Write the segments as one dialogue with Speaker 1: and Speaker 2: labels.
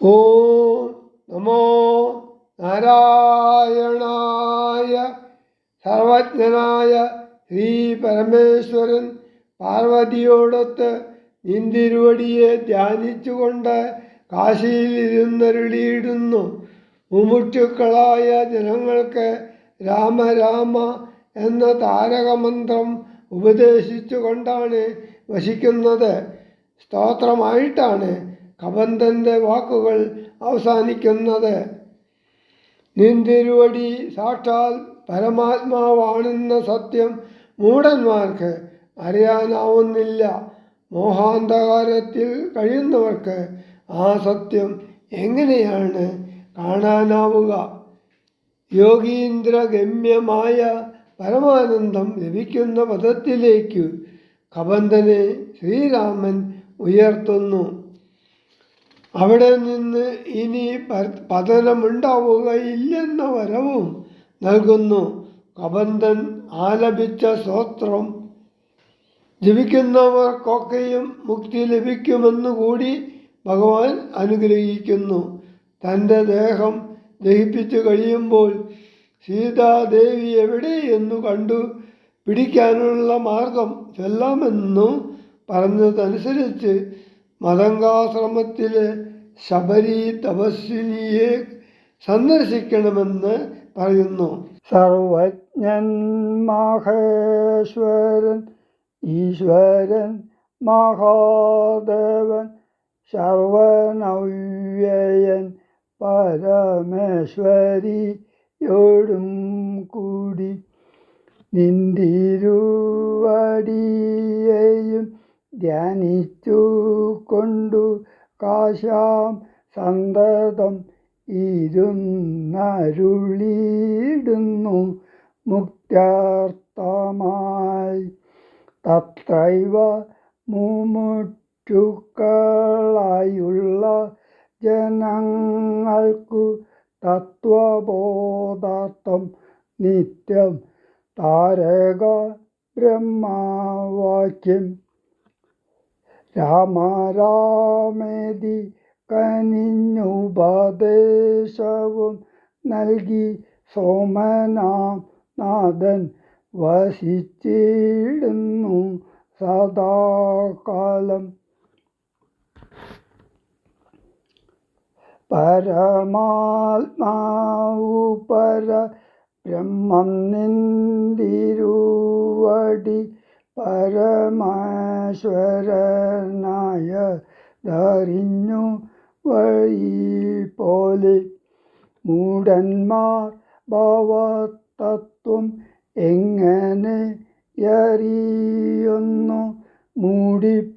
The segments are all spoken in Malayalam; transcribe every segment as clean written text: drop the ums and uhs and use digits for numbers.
Speaker 1: ഓം നമോ നാരായണായ. സർവജ്ഞനായ ശ്രീ പരമേശ്വരൻ പാർവതിയോടൊത്ത് നിന്തിരുവടിയെ ധ്യാനിച്ചുകൊണ്ട് കാശിയിൽ ഇരുന്നരുളിയിടുന്നു. മുമുക്ഷുക്കളായ ജനങ്ങൾക്ക് രാമ രാമ എന്ന താരകമന്ത്രം ഉപദേശിച്ചുകൊണ്ടാണ് വസിക്കുന്നത്. സ്തോത്രമായിട്ടാണ് കബന്ധൻ്റെ വാക്കുകൾ അവസാനിക്കുന്നത്. നിന്തിരുവടി സാക്ഷാൽ പരമാത്മാവാണെന്ന സത്യം മൂഢന്മാർക്ക് അറിയാനാവുന്നില്ല. മോഹാന്ധകാരത്തിൽ കഴിയുന്നവർക്ക് ആ സത്യം എങ്ങനെയാണ് കാണാനാവുക? യോഗീന്ദ്രഗമ്യമായ പരമാനന്ദം ലഭിക്കുന്ന പദത്തിലേക്ക് കബന്ധനെ ശ്രീരാമൻ ഉയർത്തുന്നു. അവിടെ നിന്ന് ഇനി പതനമുണ്ടാവുകയില്ലെന്ന വരവും നൽകുന്നു. കബന്ധൻ ആലപിച്ച സ്തോത്രം ജപിക്കുന്നവർക്കൊക്കെയും മുക്തി ലഭിക്കുമെന്നുകൂടി ഭഗവാൻ അനുഗ്രഹിക്കുന്നു. തൻ്റെ ദേഹം ദഹിപ്പിച്ചു കഴിയുമ്പോൾ സീതാദേവി എവിടെയെന്നു കണ്ടു പിടിക്കാനുള്ള മാർഗം ചൊല്ലാമെന്നു പറഞ്ഞതനുസരിച്ച് മതങ്കാശ്രമത്തിലെ ശബരി തപസ്വിനിയെ സന്ദർശിക്കണമെന്ന് പറയുന്നു. സർവജ്ഞൻ മഹേശ്വരൻ ഈശ്വരൻ മഹാദേവൻ സർവനവ്യയൻ പരമേശ്വരിയോടും കൂടി നിന്തിരുവടിയെയും ധ്യാനിച്ചു കൊണ്ടു കാശാം സന്തതം ഇരുന്നരുളിയിടുന്നു മുക്ത്യാർത്ഥമായി. തത്രൈവ മുമുക്ഷുക്കളായുള്ള ജനങ്ങൾക്കു തത്വബോധാർത്ഥം നിത്യം താരക ബ്രഹ്മവാക്യം രാമ രാമേതി കനിഞ്ഞുപദേശവും നൽകി സോമനാം നാഥൻ വസിച്ചിടുന്നു സദാകാലം. പരമാത്മാവു പരബ്രഹ്മം നിന്തിരുവടി പരമേശ്വരനായ ധറിഞ്ഞു വഴി പോലെ മൂഢന്മാർ ഭവതത്വം എങ്ങനെ അറിയുന്നു? മൂടിപ്പോകയാൽ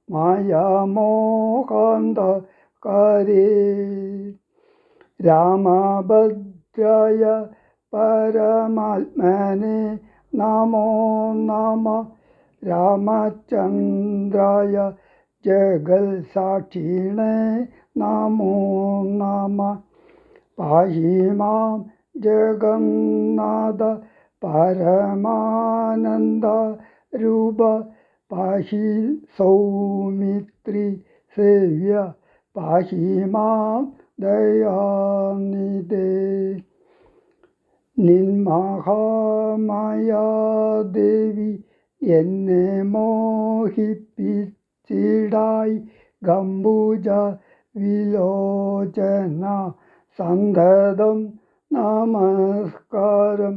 Speaker 1: മായാമോഹാന്ധകാരേ. രാമഭദ്രായ പരമാത്മനെ നമോ നമഃ. രാമചന്ദ്രായ ജഗൽസാക്ഷിണേ നമോ നമഃ. പാഹി മാം ജഗന്നാഥ പരമാനന്ദ രൂപ. പാഹി സൗമിത്രി സേവ്യ. പാഹി മാം ദയാനിധേ. നിന്മഹാമായാദേവി എന്നെ മോഹിപ്പിച്ചിടായി. ഗംഭുജ വിലോചന സന്തതം നമസ്കാരം.